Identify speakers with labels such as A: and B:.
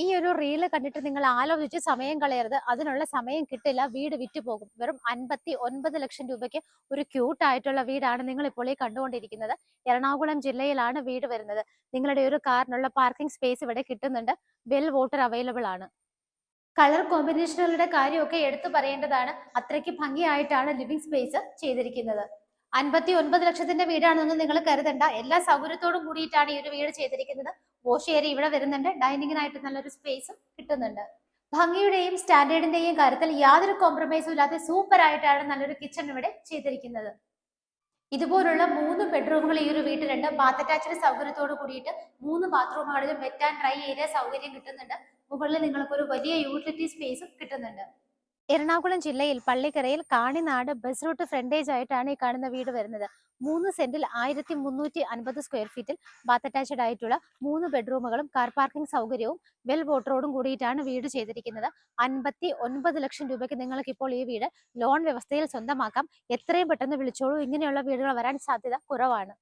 A: ഈ ഒരു റീല് കണ്ടിട്ട് നിങ്ങൾ ആലോചിച്ച് സമയം കളയരുത്. അതിനുള്ള സമയം കിട്ടില്ല. വീട് വിറ്റുപോകും. വെറും 59 ലക്ഷം രൂപയ്ക്ക് ഒരു ക്യൂട്ട് ആയിട്ടുള്ള വീടാണ് നിങ്ങൾ ഇപ്പോൾ ഈ കണ്ടുകൊണ്ടിരിക്കുന്നത്. എറണാകുളം ജില്ലയിലാണ് വീട് വരുന്നത്. നിങ്ങളുടെ ഒരു കാറിനുള്ള പാർക്കിംഗ് സ്പേസ് ഇവിടെ കിട്ടുന്നുണ്ട്. വെൽ വാട്ടർ അവൈലബിൾ ആണ്. കളർ കോമ്പിനേഷനുകളുടെ കാര്യമൊക്കെ എടുത്തു പറയേണ്ടതാണ്. അത്രയ്ക്ക് ഭംഗിയായിട്ടാണ് ലിവിംഗ് സ്പേസ് ചെയ്തിരിക്കുന്നത്. 59 ലക്ഷത്തിന്റെ വീടാണെന്ന് നിങ്ങൾ കരുതണ്ട. എല്ലാ സൗകര്യത്തോടും കൂടിയിട്ടാണ് ഈ ഒരു വീട് ചെയ്തിരിക്കുന്നത്. വാഷ് ഏരിയ ഇവിടെ വരുന്നുണ്ട്. ഡൈനിങ്ങിനായിട്ട് നല്ലൊരു സ്പേസും കിട്ടുന്നുണ്ട്. ഭംഗിയുടെയും സ്റ്റാൻഡേർഡിന്റെയും കാര്യത്തിൽ യാതൊരു കോംപ്രമൈസും ഇല്ലാതെ സൂപ്പർ ആയിട്ടാണ് നല്ലൊരു കിച്ചൺ ഇവിടെ ചെയ്തിരിക്കുന്നത്. ഇതുപോലുള്ള 3 ബെഡ്റൂമുകൾ ഈ ഒരു വീട്ടിലുണ്ട്. ബാത്ത് അറ്റാച്ച്ഡ് സൗകര്യത്തോട് കൂടിയിട്ട് 3 ബാത്റൂമുകളിലും വെറ്റ് ആൻഡ് ഡ്രൈ ഏരിയ സൗകര്യം കിട്ടുന്നുണ്ട്. മുകളിൽ നിങ്ങൾക്ക് ഒരു വലിയ യൂട്ടിലിറ്റി സ്പേസും കിട്ടുന്നുണ്ട്. എറണാകുളം ജില്ലയിൽ പള്ളിക്കരയിൽ കാണിനാട് ബസ് റൂട്ട് ഫ്രണ്ടേജ് ആയിട്ടാണ് ഈ കാണുന്ന വീട് വരുന്നത്. 3 സെന്റിൽ 1350 സ്ക്വയർ ഫീറ്റിൽ ബാത്ത് അറ്റാച്ച്ഡ് ആയിട്ടുള്ള 3 ബെഡ്റൂമുകളും കാർ പാർക്കിംഗ് സൗകര്യവും വെൽ വാട്ടറോടും കൂടിയിട്ടാണ് വീട് ചെയ്തിരിക്കുന്നത്. 59 ലക്ഷം രൂപയ്ക്ക് നിങ്ങൾക്ക് ഇപ്പോൾ ഈ വീട് ലോൺ വ്യവസ്ഥയിൽ സ്വന്തമാക്കാം. എത്രയും പെട്ടെന്ന് വിളിച്ചോളൂ. ഇങ്ങനെയുള്ള വീടുകൾ വരാൻ സാധ്യത കുറവാണ്.